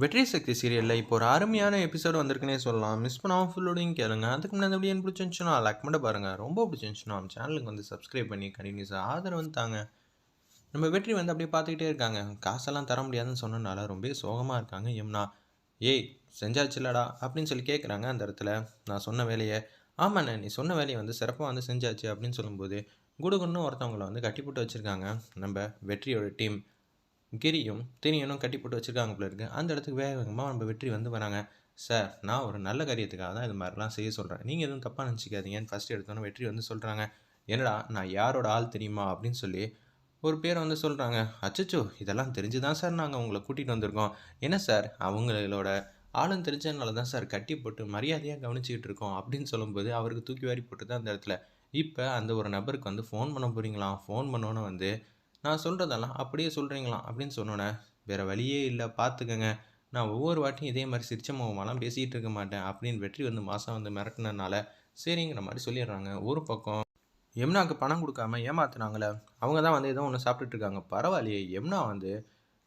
வெற்றி சக்தி சீரியலில் இப்போ ஒரு அருமையான எபிசோடு வந்திருக்குன்னே சொல்லலாம். மிஸ் பண்ணாமல் ஃபுல்லோடையும் கேளுங்க. அதுக்கு முன்னாடி எப்படி எனக்கு பிடிச்சிருந்துச்சுன்னா லைக் மட்டும் பாருங்கள். ரொம்ப பிடிச்சிருந்துச்சுன்னா நம்ம சேனலுக்கு வந்து சப்ஸ்கிரைப் பண்ணி கண்டினியூஸாக ஆதரவு வந்து தாங்க. நம்ம வெற்றி வந்து அப்படியே பார்த்துக்கிட்டே இருக்காங்க. காசெல்லாம் தர முடியாதுன்னு சொன்னனால ரொம்ப சோகமாக இருக்காங்க யமுனா. ஏய் செஞ்சாச்சுல்லடா அப்படின்னு சொல்லி கேட்குறாங்க அந்த இடத்துல. நான் சொன்ன வேலையை ஆமாண்ணே நீ சொன்ன வேலையை வந்து சிறப்பாக வந்து செஞ்சாச்சு அப்படின்னு சொல்லும்போது குடுகுன்னு ஒருத்தவங்களை வந்து கட்டி போட்டு வச்சுருக்காங்க நம்ம வெற்றியோட டீம். கிரியும் தினியனும் கட்டி போட்டு வச்சுருக்காங்க போல இருக்குது. அந்த இடத்துக்கு வேக வேகமாக நம்ம வெற்றி வந்து வராங்க. சார் நான் ஒரு நல்ல காரியத்துக்காக தான் இது மாதிரிலாம் செய்ய சொல்கிறேன், நீங்கள் எதுவும் தப்பாக நினச்சிக்காதீங்கன்னு ஃபஸ்ட்டு எடுத்தோன்னே வெற்றி வந்து சொல்கிறாங்க. என்னடா நான் யாரோட ஆள் தெரியுமா அப்படின்னு சொல்லி ஒரு பேரை வந்து சொல்கிறாங்க. அச்சச்சோ இதெல்லாம் தெரிஞ்சு தான் சார் நாங்கள் உங்களை கூட்டிகிட்டு வந்திருக்கோம். என்ன சார் அவங்களோட ஆளும் தெரிஞ்சதுனால தான் சார் கட்டி போட்டு மரியாதையாக கவனிச்சிக்கிட்டு இருக்கோம் அப்படின்னு சொல்லும்போது அவருக்கு தூக்கி வாரி போட்டு தான் அந்த இடத்துல. இப்போ அந்த ஒரு நபருக்கு வந்து ஃபோன் பண்ண போகிறீங்களாம். ஃபோன் பண்ணோன்னே வந்து நான் சொல்கிறதெல்லாம் அப்படியே சொல்கிறீங்களாம் அப்படின்னு சொன்னோன்னே வேறு வழியே இல்லை பார்த்துக்கங்க. நான் ஒவ்வொரு வாட்டியும் இதே மாதிரி சிரிச்ச முகமாலாம் பேசிகிட்டு இருக்க மாட்டேன் அப்படின்னு வெற்றி வந்து மாதம் வந்து மிரட்டினதுனால சரிங்கிற மாதிரி சொல்லிடுறாங்க. ஒரு பக்கம் யமுனாவுக்கு பணம் கொடுக்காம ஏமாத்துனாங்களே அவங்க தான் வந்து ஏதோ ஒன்று சாப்பிட்டுட்டு இருக்காங்க. பரவாயில்லையே யமுனா வந்து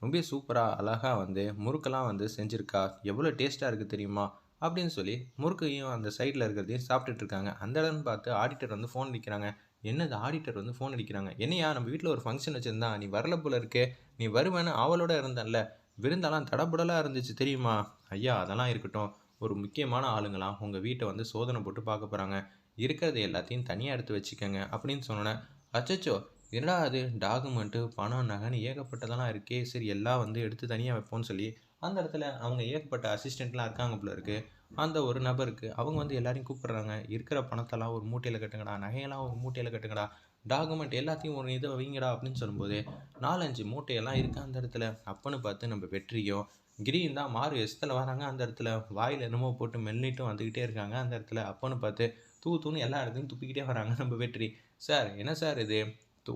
ரொம்ப சூப்பராக அழகாக வந்து முறுக்கெல்லாம் வந்து செஞ்சுருக்கா, எவ்வளோ டேஸ்ட்டாக இருக்குது தெரியுமா அப்படின்னு சொல்லி முறுக்கையும் அந்த சைடில் இருக்கிறதையும் சாப்பிட்டுட்டு இருக்காங்க. அந்த இடம்னு பார்த்து ஆடிட்டர் வந்து ஃபோன் அடிக்கிறாங்க. என்னது ஆடிட்டர் வந்து ஃபோன் அடிக்கிறாங்க. என்னையா நம்ம வீட்டில் ஒரு ஃபங்க்ஷன் வச்சுருந்தா நீ வரல போல இருக்கே, நீ வருவேன்னு ஆவலோடு இருந்தேன்ல, விருந்தெல்லாம் தடபுடலாக இருந்துச்சு தெரியுமா. ஐயா அதெல்லாம் இருக்கட்டும், ஒரு முக்கியமான ஆளுங்களாம் உங்கள் வீட்டை வந்து சோதனை போட்டு பார்க்க போகிறாங்க, இருக்கிறது எல்லாத்தையும் தனியாக எடுத்து வச்சுக்கோங்க அப்படின்னு சொன்னேன். அச்சச்சோ என்னடா அது டாக்குமெண்ட்டு பணம் நகைன்னு ஏகப்பட்டதெல்லாம் இருக்கே, சரி எல்லாம் வந்து எடுத்து தனியாக வைப்போம்னு சொல்லி அந்த இடத்துல அவங்க ஏகப்பட்ட அசிஸ்டண்ட்லாம் இருக்காங்க போல இருக்குது. அந்த ஒரு நபருக்கு அவங்க வந்து எல்லாரையும் கூப்பிடுறாங்க. இருக்கிற பணத்தெல்லாம் ஒரு மூட்டையில் கட்டுங்கடா, நகையெல்லாம் ஒரு மூட்டையில் கட்டுங்கடா, டாக்குமெண்ட் எல்லாத்தையும் ஒரு இதை வைங்கடா அப்படின்னு சொல்லும்போது 4-5 மூட்டையெல்லாம் இருக்குது அந்த இடத்துல. அப்பன்னு பார்த்து நம்ம வெற்றியும் கிரியும் தான் மாறு எஸ்தில் வராங்க அந்த இடத்துல. வாயில் என்னமோ போட்டு மெல்லிட்டும் வந்துக்கிட்டே இருக்காங்க அந்த இடத்துல. அப்பன்னு பார்த்து தூன்னு எல்லா இடத்துலையும் துப்பிக்கிட்டே வராங்க நம்ம வெற்றி. சார் என்ன சார் இது,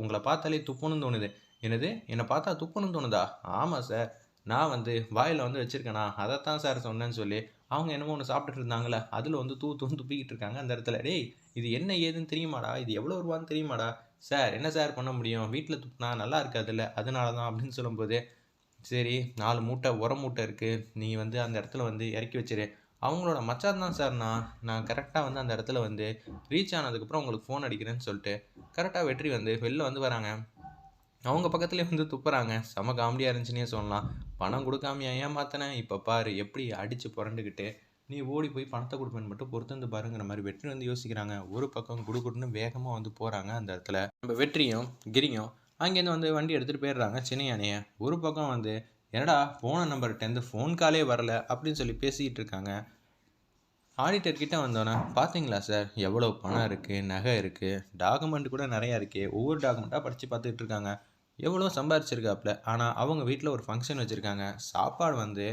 உங்களை பார்த்தாலே துப்பணும்னு தோணுது. என்னது என்னை பார்த்தா துப்பணும்னு தோணுதா? ஆமாம் சார், நான் வந்து வாயில் வந்து வச்சுருக்கேனா அதைத்தான் சார் சொன்னேன்னு சொல்லி அவங்க என்னமோ ஒன்று சாப்பிட்டுட்டு இருந்தாங்களே அதில் வந்து தூன்னு துப்பிக்கிட்டு இருக்காங்க அந்த இடத்துல. டேய் இது என்ன ஏதுன்னு தெரியுமாடா, இது எவ்வளோ ரூபான்னு தெரியுமாடா? சார் என்ன சார் பண்ண முடியும், வீட்டில் துப்புனா நல்லா இருக்காதுல்ல அதனால தான் அப்படின்னு சொல்லும்போது சரி 4 மூட்டை உரம் மூட்டை இருக்குது, நீ வந்து அந்த இடத்துல வந்து இறக்கி வச்சிரு. அவங்களோட மச்சான் தான் சார் நான் கரெக்டாக வந்து அந்த இடத்துல வந்து ரீச் ஆனதுக்கப்புறம் உங்களுக்கு ஃபோன் அடிக்கிறேன்னு சொல்லிட்டு கரெக்டாக வெற்றி வந்து வெளில வந்து வராங்க. அவங்க பக்கத்துலேயே வந்து துப்புறாங்க. செம காமெடியாக இருந்துச்சுன்னே சொல்லலாம். பணம் கொடுக்காமயா ஏமாத்தினேன், இப்போ பாரு எப்படி அடித்து புரண்டுக்கிட்டு நீ ஓடி போய் பணத்தை கொடுப்பேன்னு மட்டும் பொறுத்து பாருங்கிற மாதிரி வெற்றி வந்து யோசிக்கிறாங்க. ஒரு பக்கம் குடுகுடுன்னு வேகமாக வந்து போகிறாங்க அந்த இடத்துல. நம்ம வெற்றியும் கிரியும் அங்கேருந்து வந்து வண்டி எடுத்துகிட்டு போயிடுறாங்க சின்ன யானையை. ஒரு பக்கம் வந்து என்னடா போன நம்பர்கிட்டேருந்து ஃபோன் காலே வரல அப்படின்னு சொல்லி பேசிக்கிட்டு இருக்காங்க. ஆடிட்டர் கிட்ட வந்தோன்னே பார்த்தீங்களா சார் எவ்வளோ பணம் இருக்குது, நகை இருக்குது, டாக்குமெண்ட் கூட நிறையா இருக்கே, ஒவ்வொரு டாக்குமெண்ட்டாக படித்து பார்த்துக்கிட்டு இருக்காங்க. எவ்வளோ சம்பாரிச்சிருக்காப்புல. ஆனால் அவங்க வீட்டில் ஒரு ஃபங்க்ஷன் வச்சுருக்காங்க. சாப்பாடு வந்து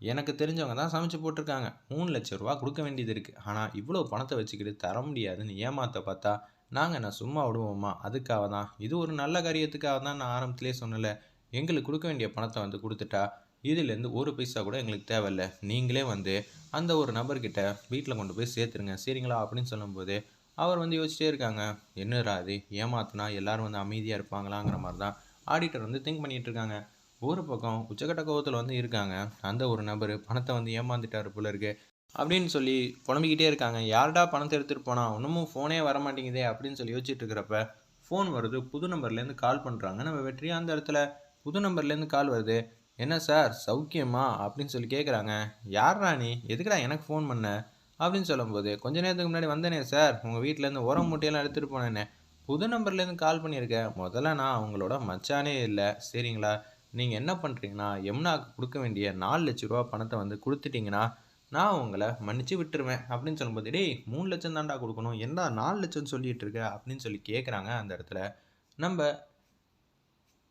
எனக்கு தெரிஞ்சவங்க தான் சமைச்சு போட்டிருக்காங்க. 3,00,000 கொடுக்க வேண்டியது இருக்குது. ஆனால் இவ்வளோ பணத்தை வச்சுக்கிட்டு தர முடியாதுன்னு ஏமாற்ற பார்த்தா நாங்கள் நான் சும்மா விடுவோமா? அதுக்காக தான் இது ஒரு நல்ல காரியத்துக்காக தான் நான் ஆரம்பத்திலே சொன்னல, எங்களுக்கு கொடுக்க வேண்டிய பணத்தை வந்து கொடுத்துட்டா இதுலேருந்து ஒரு பைசா கூட எங்களுக்கு தேவையில்ல, நீங்களே வந்து அந்த ஒரு நபர்கிட்ட வீட்டில் கொண்டு போய் சேர்த்துருங்க சரிங்களா அப்படின்னு சொல்லும்போது அவர் வந்து யோசிச்சிட்டே இருக்காங்க. என்னடா அது ஏமாத்தினா எல்லாரும் வந்து அமைதியாக இருப்பாங்களாங்கிற மாதிரி தான் ஆடிட்டர் வந்து திங்க் பண்ணிகிட்டு இருக்காங்க. ஒரு பக்கம் உச்சக்கட்ட கோவத்தில் வந்து இருக்காங்க. அந்த ஒரு நபர் பணத்தை வந்து ஏமாந்துட்டார் போல இருக்கு அப்படின்னு சொல்லி புலம்பிக்கிட்டே இருக்காங்க. யார்டா பணத்தை எடுத்துகிட்டு போனா இன்னமும் ஃபோனே வர மாட்டேங்குதே அப்படின்னு சொல்லி யோசிச்சுட்டு இருக்கிறப்ப ஃபோன் வருது. புது நம்பர்லேருந்து கால் பண்ணுறாங்க நம்ம வெற்றி. அந்த இடத்துல புது நம்பர்லேருந்து கால் வருது. என்ன சார் சௌக்கியமா அப்படின்னு சொல்லி கேட்குறாங்க. யார்ரா நீ, எதுக்குடா எனக்கு ஃபோன் பண்ண அப்படின்னு சொல்லும்போது கொஞ்ச நேரத்துக்கு முன்னாடி வந்தேனே சார் உங்கள் வீட்டிலேருந்து உரம் மூட்டையெல்லாம் எடுத்துகிட்டு போனேனே, புது நம்பர்லேருந்து கால் பண்ணியிருக்கேன். முதல்ல நான் அவங்களோட மச்சானே இல்லை சரிங்களா. நீங்கள் என்ன பண்ணுறீங்கன்னா யமுனாவுக்கு கொடுக்க வேண்டிய 4,00,000 பணத்தை வந்து கொடுத்துட்டிங்கன்னா நான் உங்களை மன்னிச்சு விட்டுருவேன் அப்படின்னு சொல்லும்போது டேய் 3,00,000 தான்டா கொடுக்கணும், என்ன 4,00,000 சொல்லிட்டு இருக்க அப்படின்னு சொல்லி கேட்குறாங்க அந்த இடத்துல. நம்ம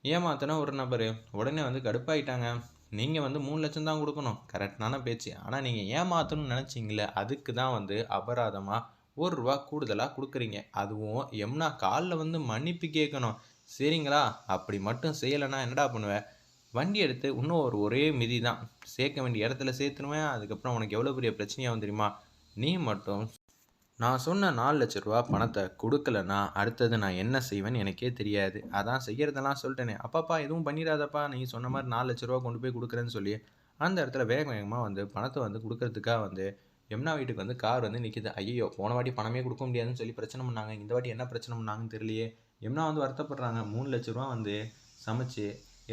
ஏமாத்தின ஒரு நபர் உடனே வந்து கடுப்பாயிட்டாங்க. நீங்கள் வந்து 3,00,000 தான் கொடுக்கணும், கரெக்டான பேச்சு. ஆனால் நீங்கள் ஏமாற்றணும்னு நினச்சிங்களே அதுக்கு தான் வந்து அபராதமாக ரூ. 1 கூடுதலாக கொடுக்குறீங்க. அதுவும் யமுனா காலில் வந்து மன்னிப்பு கேட்கணும் சரிங்களா. அப்படி மட்டும் செய்யலைன்னா என்னடா பண்ணுவேன், வண்டி எடுத்து இன்னும் ஒரே மிதி தான் சேர்க்க வேண்டிய இடத்துல சேர்த்துருவேன். அதுக்கப்புறம் உனக்கு எவ்வளோ பெரிய பிரச்சனையாகும் தெரியுமா. நீ மட்டும் நான் சொன்ன 4,00,000 பணத்தை கொடுக்கலன்னா அடுத்தது நான் என்ன செய்வேன்னு எனக்கே தெரியாது. அதான் செய்கிறதெல்லாம் சொல்லிட்டேனே. அப்பாப்பா எதுவும் பண்ணிடாதப்பா, நீ சொன்ன மாதிரி 4,00,000 கொண்டு போய் கொடுக்குறேன்னு சொல்லி அந்த இடத்துல வேக வேகமாக வந்து பணத்தை வந்து கொடுக்கறதுக்காக வந்து யமுனா வீட்டுக்கு வந்து கார் வந்து நிற்கிது. ஐயோ, போன வாட்டி பணமே கொடுக்க முடியாதுன்னு சொல்லி பிரச்சனை பண்ணாங்க, இந்த வாட்டி என்ன பிரச்சனை பண்ணாங்கன்னு தெரியலையே. யமுனா வந்து வருத்தப்படுறாங்க. 3,00,000 ரூபா வந்து சமைச்சு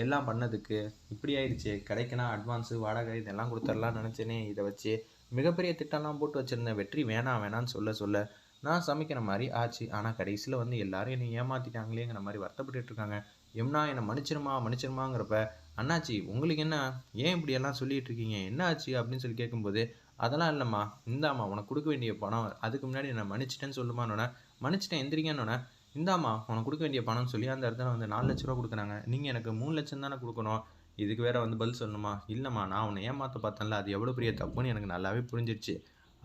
எல்லாம் பண்ணதுக்கு இப்படி ஆயிடுச்சு. கடைக்குனா அட்வான்ஸு வாடகை இதெல்லாம் கொடுத்துடலாம்னு நினச்சேனே. இதை வச்சு மிகப்பெரிய திட்டம்லாம் போட்டு வச்சுருந்தேன். வெற்றி வேணாம் வேணான்னு சொல்ல சொல்ல நான் சமைக்கிற மாதிரி ஆச்சு. ஆனால் கடைசியில் வந்து எல்லாரும் என்னை ஏமாற்றிட்டாங்களேங்கிற மாதிரி வருத்தப்பட்டுட்டு இருக்காங்க. யமுனா என்னை மன்னிச்சிருமா மன்னிச்சிருமாங்கிறப்ப, அண்ணாச்சி உங்களுக்கு என்ன, ஏன் இப்படியெல்லாம் சொல்லிட்டு இருக்கீங்க, என்ன ஆச்சு அப்படின்னு சொல்லி கேட்கும்போது, அதெல்லாம் இல்லைம்மா, இந்தாம்மா உனக்கு கொடுக்க வேண்டிய பணம், அதுக்கு முன்னாடி நான் மன்னிச்சிட்டேன்னு சொல்லுமான்னொன்னே, மன்னிச்சிட்டேன் எந்திரிங்கன்னொன்னே, இந்தாம்மா உனக்கு கொடுக்க வேண்டிய பணம்னு சொல்லி அந்த இடத்துல வந்து 4,00,000 ரூபா கொடுக்குறாங்க. நீங்கள் எனக்கு 3,00,000 தானே கொடுக்கணும், இதுக்கு வேற வந்து பதில் சொல்லணுமா? இல்லைம்மா, நான் உன்னை ஏமாற்ற பார்த்தேன்ல, அது எவ்வளோ பெரிய தப்புன்னு எனக்கு நல்லாவே புரிஞ்சிருச்சு.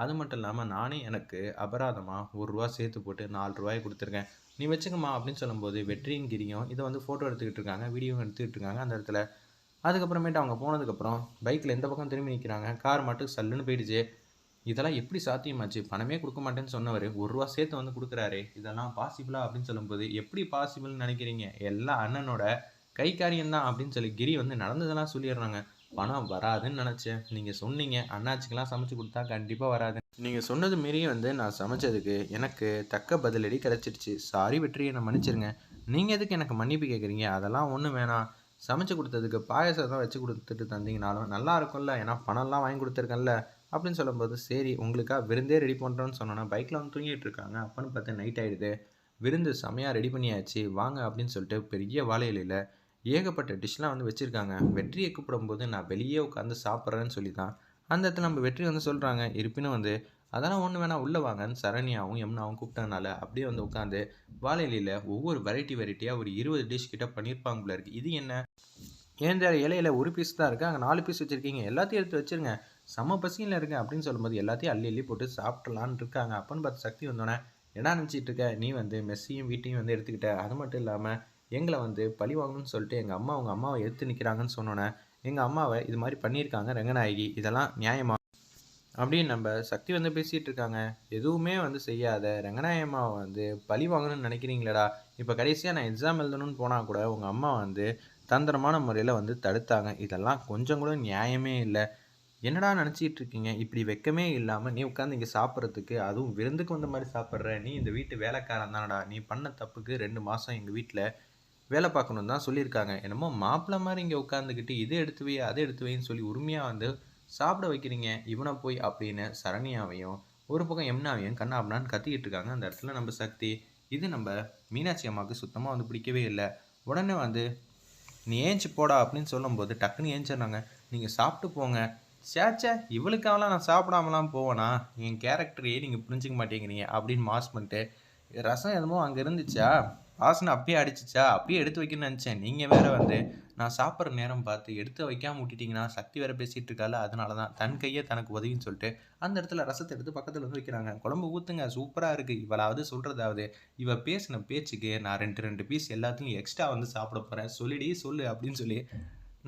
அது மட்டும் இல்லாமல் நானே எனக்கு அபராதமாக ரூ. 1 சேர்த்து போட்டு 4 ரூபாய் கொடுத்துருக்கேன், நீ வச்சுக்கம்மா அப்படின்னு சொல்லும்போது, வெற்றியும் கிரியும் இதை வந்து ஃபோட்டோ எடுத்துக்கிட்டு இருக்காங்க, வீடியோவும் எடுத்துக்கிட்டு இருக்காங்க அந்த இடத்துல. அதுக்கப்புறமேட்டு அவங்க போனதுக்கப்புறம் பைக்கில் எந்த பக்கம் திரும்பி நிற்கிறாங்க, கார் மட்டும் சல்லுன்னு போயிடுச்சு. இதெல்லாம் எப்படி சாத்தியமாச்சு, பணமே கொடுக்க மாட்டேன்னு சொன்னவர் ரூ. 1 சேர்த்து வந்து கொடுக்குறாரு, இதெல்லாம் பாசிபிளா அப்படின்னு சொல்லும்போது, எப்படி பாசிபிள்னு நினைக்கிறீங்க, எல்லாம் அண்ணனோட கை காரியம் தான் அப்படின்னு சொல்லி கிரி வந்து நடந்ததெல்லாம் சொல்லிடுறாங்க. பணம் வராதுன்னு நினச்சேன், நீங்கள் சொன்னீங்க அண்ணாச்சிக்கெல்லாம் சமைச்சு கொடுத்தா கண்டிப்பாக வராது, நீங்கள் சொன்னது மீறி வந்து நான் சமைச்சதுக்கு எனக்கு தக்க பதிலடி கிடச்சிடுச்சு, சாரி வெற்றி, என்னை மன்னிச்சிருங்க. நீங்கள் எதுக்கு எனக்கு மன்னிப்பு கேட்குறீங்க, அதெல்லாம் ஒன்றும் வேணாம். சமைச்சு கொடுத்ததுக்கு பாயசம் தான் வச்சு கொடுத்துட்டு தந்தீங்கனாலும் நல்லா இருக்கும்ல, ஏன்னா பணம்லாம் வாங்கி கொடுத்துருக்கேன்ல அப்படின்னு சொல்லும்போது, சரி உங்களுக்காக விருந்தே ரெடி பண்ணுறோன்னு சொன்னோன்னா பைக்கில் வந்து தூங்கிட்டு இருக்காங்க. அப்போன்னு பார்த்து நைட் ஆகிடுது. விருந்து செமையாக ரெடி பண்ணியாச்சு வாங்க அப்படின்னு சொல்லிட்டு பெரிய வாழை இலையில் ஏகப்பட்ட டிஷ்லாம் வந்து வச்சுருக்காங்க. வெற்றியை கூப்பிடும்போது நான் வெளியே உட்காந்து சாப்பிட்றேன்னு சொல்லி தான் அந்த இடத்துல நம்ம வெற்றி வந்து சொல்கிறாங்க. இருப்பினும் வந்து அதெல்லாம் ஒன்று வேணால் உள்ளே வாங்கன்னு சரண்யாவும் யமுனாவும் கூப்பிட்டதுனால அப்படியே வந்து உட்காந்து வாழை இலையில் ஒவ்வொரு வெரைட்டியாக ஒரு 20 டிஷ் கிட்ட பண்ணியிருப்பாங்க போல இருக்குது. இது என்ன, ஏன் இலையில ஒரு பீஸ் தான் இருக்குது, அங்கே 4 பீஸ் வச்சுருக்கீங்க, எல்லாத்தையும் எடுத்து வச்சுருங்க, செம்ம பசியில் இருக்கேன் அப்படின்னு சொல்லும்போது எல்லாத்தையும் அள்ளி அள்ளி போட்டு சாப்பிட்லான்னு இருக்காங்க. அப்போன்னு பார்த்து சக்தி வந்தோடனே, என்ன நினச்சிட்டு இருக்க, நீ வந்து மெஸ்ஸையும் வீட்டையும் வந்து எடுத்துக்கிட்ட, அது மட்டும் இல்லாமல் எங்களை வந்து பழி வாங்கணும்னு சொல்லிட்டு எங்கள் அம்மா உங்கள் அம்மாவை எடுத்து நிற்கிறாங்கன்னு சொன்னோன்னே, எங்கள் அம்மாவை இது மாதிரி பண்ணியிருக்காங்க ரங்கநாயகி, இதெல்லாம் நியாயமா அப்படின்னு நம்ம சக்தி வந்து பேசிகிட்டு இருக்காங்க. எதுவுமே வந்து செய்யாத ரங்கநாயகம்மாவை வந்து பழி வாங்கணும்னு நினைக்கிறீங்களேடா, இப்போ கடைசியாக நான் எக்ஸாம் எழுதணும்னு போனால் கூட உங்கள் அம்மா வந்து தந்திரமான முறையில் வந்து தடுத்தாங்க, இதெல்லாம் கொஞ்சம் கூட நியாயமே இல்லை. என்னடா நினச்சிக்கிட்டு இருக்கீங்க, இப்படி வெக்கமே இல்லாமல் நீ உட்காந்து இங்கே சாப்பிட்றதுக்கு, அதுவும் விருந்துக்கு வந்த மாதிரி சாப்பிட்ற, நீ இந்த வீட்டு வேலைக்காரன் தானடா, நீ பண்ண தப்புக்கு 2 மாதம் எங்கள் வீட்டில் வேலை பார்க்கணுன்னு தான் சொல்லியிருக்காங்க, என்னமோ மாப்பிள்ளை மாதிரி இங்கே உட்காந்துக்கிட்டு இதை எடுத்து வை அதை எடுத்து வைன்னு சொல்லி உரிமையாக வந்து சாப்பிட வைக்கிறீங்க இவனை போய் அப்படின்னு சரண்யாவையும் ஒரு பக்கம் யமுனாவையும் கண்ணாபுனான்னு கத்திக்கிட்டு இருக்காங்க அந்த இடத்துல நம்ம சக்தி. இது நம்ம மீனாட்சி அம்மாவுக்கு சுத்தமாக வந்து பிடிக்கவே இல்லை. உடனே வந்து நீ ஏஞ்சி போடா அப்படின்னு சொல்லும்போது டக்குன்னு ஏஞ்சிடுறாங்க. நீங்கள் சாப்பிட்டு போங்க. சேச்சே, இவளுக்காகலாம் நான் சாப்பிடாமலாம் போவேனா, என் கேரக்டரையே நீங்கள் புரிஞ்சிக்க மாட்டேங்கிறீங்க அப்படின்னு மாஸ் பண்ணிட்டு, ரசம் என்னமோ அங்கே இருந்துச்சா, வாசனை அப்படியே அடிச்சிச்சா, அப்படியே எடுத்து வைக்கணும்னு நினச்சேன், நீங்கள் வேறு வந்து நான் சாப்பிட்ற நேரம் பார்த்து எடுத்து வைக்காமல் விட்டுட்டிங்கன்னா, சக்தி வேறு பேசிகிட்டு இருக்கால, அதனால தான் தன் கையே தனக்கு உதவின்னு சொல்லிட்டு அந்த இடத்துல ரசத்தை எடுத்து பக்கத்தில் வந்து வைக்கிறாங்க. குழம்பு ஊற்றுங்க, சூப்பராக இருக்குது, இவளாவது சொல்கிறதாவது, இவ பேசின பேச்சுக்கு நான் 2 பீஸ் எல்லாத்துலையும் எக்ஸ்ட்ரா வந்து சாப்பிட போகிறேன், சொல்லிடி சொல்லு அப்படின்னு சொல்லி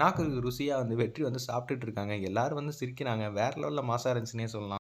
நாக்கு ருசியாக வந்து வெற்றி வந்து சாப்பிட்டுட்டு இருக்காங்க. எல்லாரும் வந்து சிரிக்கிறாங்க. வேற லெவலில் மாசா இருந்துச்சுன்னே சொல்லலாம்.